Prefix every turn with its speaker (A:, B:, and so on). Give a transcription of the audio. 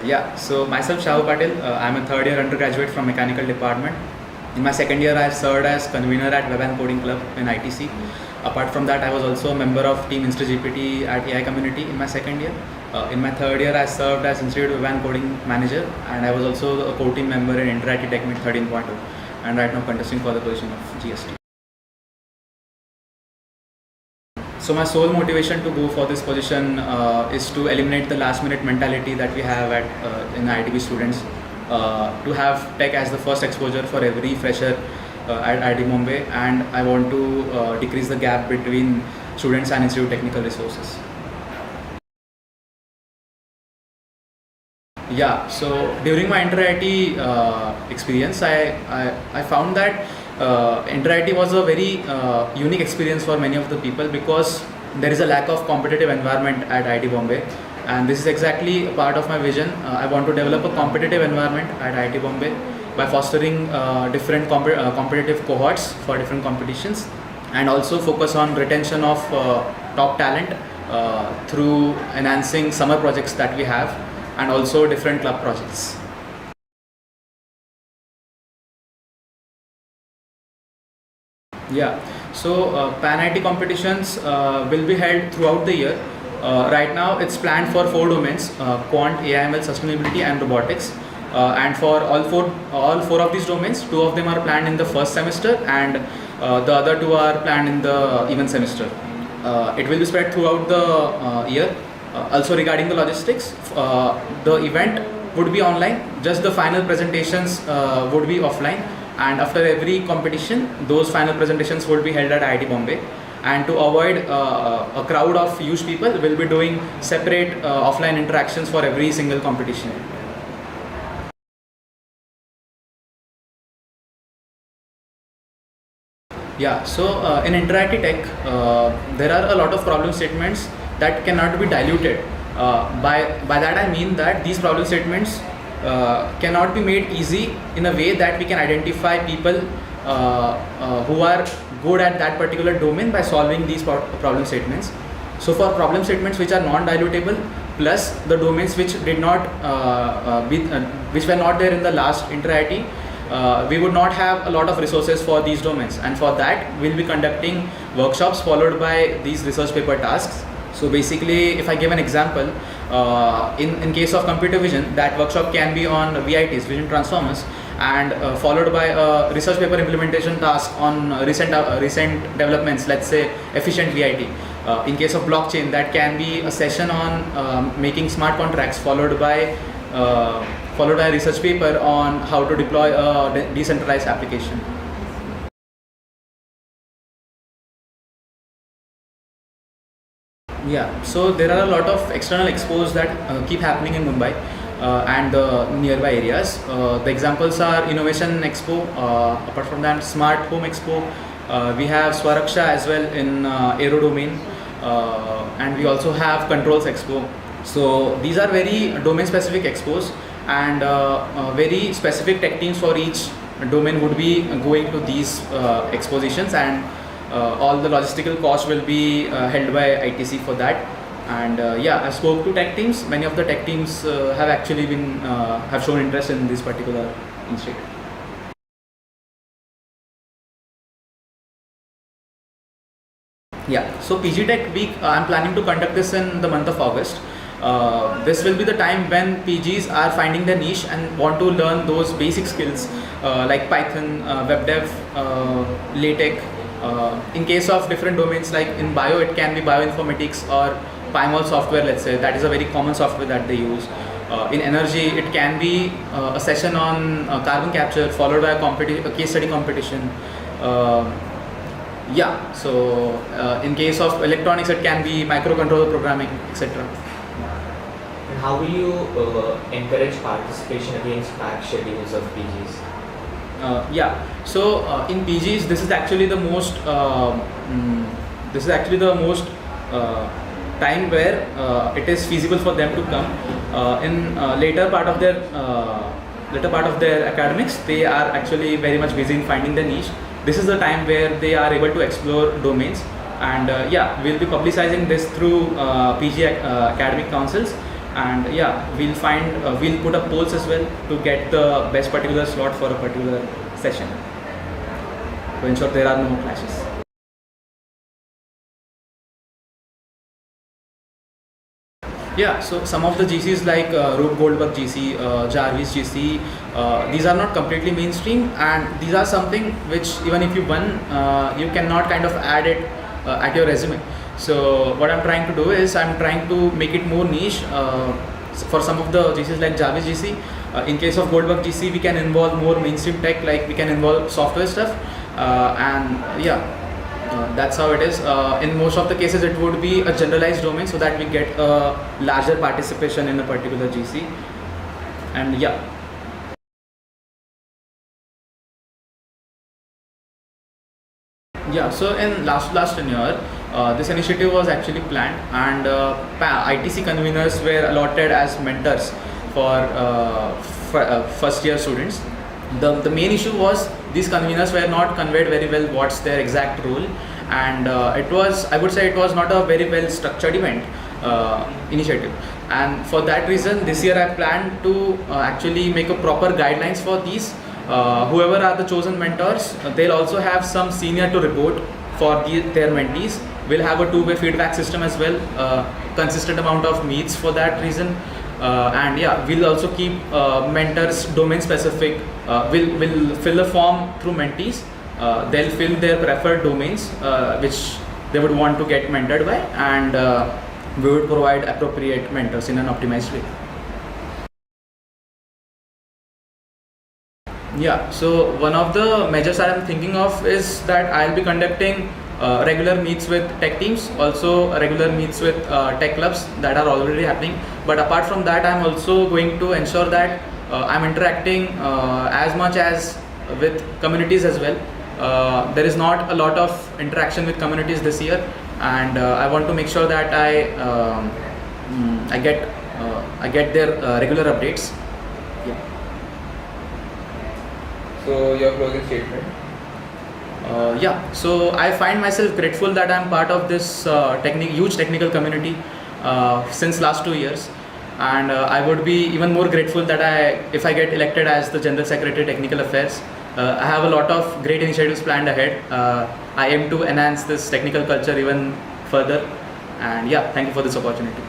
A: Yeah, so myself ShahuPatil, I'm a third year undergraduate from mechanical department. In my second year, I served as convener at Web and Coding Club in ITC. Apart from that, I was also a member of Team InstaGPT at AI Community in my second year. In my third year, I served as Institute Web and Coding Manager, and I was also a core team member in Interactive Tech Meet 13.0, and right now contesting for the position of GST. So my sole motivation to go for this position is to eliminate the last minute mentality that we have in IITB students, to have tech as the first exposure for every fresher at IIT Bombay, and I want to decrease the gap between students and institute technical resources. Yeah, so during my inter-IIT experience, I found that inter-IIT was a very unique experience for many of the people, because there is a lack of competitive environment at IIT Bombay, and this is exactly a part of my vision. I want to develop a competitive environment at IIT Bombay by fostering different competitive cohorts for different competitions, and also focus on retention of top talent through enhancing summer projects that we have, and also different club projects. Yeah, so Pan-IT competitions will be held throughout the year. Right now it's planned for 4 domains: quant, AIML, sustainability and robotics. And for all four of these domains, 2 of them are planned in the first semester, and the other 2 are planned in the even semester. It will be spread throughout the year. Also regarding the logistics, the event would be online, just the final presentations would be offline, and after every competition those final presentations would be held at IIT Bombay. And to avoid a crowd of huge people, we'll be doing separate offline interactions for every single competition. Yeah, so in interactive tech, there are a lot of problem statements that cannot be diluted. By that I mean that these problem statements cannot be made easy in a way that we can identify people who are good at that particular domain by solving these problem statements. So for problem statements which are non-dilutable, plus the domains which did not which were not there in the last inter-IT, we would not have a lot of resources for these domains, and for that we'll be conducting workshops followed by these research paper tasks. So basically, if I give an example, in case of computer vision, that workshop can be on VITs, vision transformers, and followed by a research paper implementation task on recent developments, let's say efficient VIT. In case of blockchain, that can be a session on making smart contracts, followed by a research paper on how to deploy a decentralized application. Yeah, so there are a lot of external expos that keep happening in Mumbai and the nearby areas. The examples are Innovation Expo, apart from that Smart Home Expo, we have Swaraksha as well in Aero domain, and we also have Controls Expo. So these are very domain specific expos, and very specific tech teams for each domain would be going to these expositions, and all the logistical costs will be held by ITC for that. And yeah, I spoke to tech teams. Many of the tech teams have actually been have shown interest in this particular institute. Yeah, so PG Tech Week, I'm planning to conduct this in the month of August. This will be the time when PGs are finding their niche and want to learn those basic skills like Python, web dev, LaTeX. In case of different domains, like in bio, it can be bioinformatics or PyMol software, let's say. That is a very common software that they use. In energy, it can be a session on carbon capture followed by a case study competition. Yeah, so in case of electronics, it can be microcontroller programming, etc.
B: And how will you encourage participation against packed schedules of PGs?
A: Yeah, so in PGs, this is actually the most time where it is feasible for them to come. In later part of their academics, they are actually very much busy in finding their niche. This is the time where they are able to explore domains, and yeah, we'll be publicizing this through PG academic councils, and yeah, we'll put up polls as well to get the best particular slot for a particular session to ensure there are no clashes. Yeah, so some of the GCs like Rube Goldberg GC, Jarvis GC, these are not completely mainstream, and these are something which even if you won, you cannot kind of add it at your resume. So what I'm trying to do is I'm trying to make it more niche. For some of the GCs like Jarvis GC, in case of Goldberg GC, we can involve more mainstream tech, like we can involve software stuff, and yeah. That's how it is. In most of the cases, it would be a generalized domain so that we get a larger participation in a particular GC. And yeah. Yeah, so in last tenure, this initiative was actually planned, and ITC conveners were allotted as mentors for first year students. The main issue was these conveners were not conveyed very well what's their exact role, and I would say it was not a very well structured event initiative, and for that reason this year I plan to actually make a proper guidelines for these. Whoever are the chosen mentors, they'll also have some senior to report for their mentees. We'll have a two-way feedback system as well, consistent amount of meets for that reason. And yeah, we'll also keep mentors domain specific. We'll fill a form through mentees. They'll fill their preferred domains which they would want to get mentored by, and we would provide appropriate mentors in an optimized way. Yeah, so one of the measures that I'm thinking of is that I'll be conducting regular meets with tech teams, also regular meets with tech clubs that are already happening. But apart from that, I'm also going to ensure that I'm interacting as much as with communities as well. There is not a lot of interaction with communities this year, and I want to make sure that I get their regular updates. Yeah.
C: So your closing statement?
A: Yeah, so I find myself grateful that I'm part of this huge technical community since last 2 years, and I would be even more grateful that if I get elected as the General Secretary Technical Affairs. I have a lot of great initiatives planned ahead. I aim to enhance this technical culture even further, and yeah, thank you for this opportunity.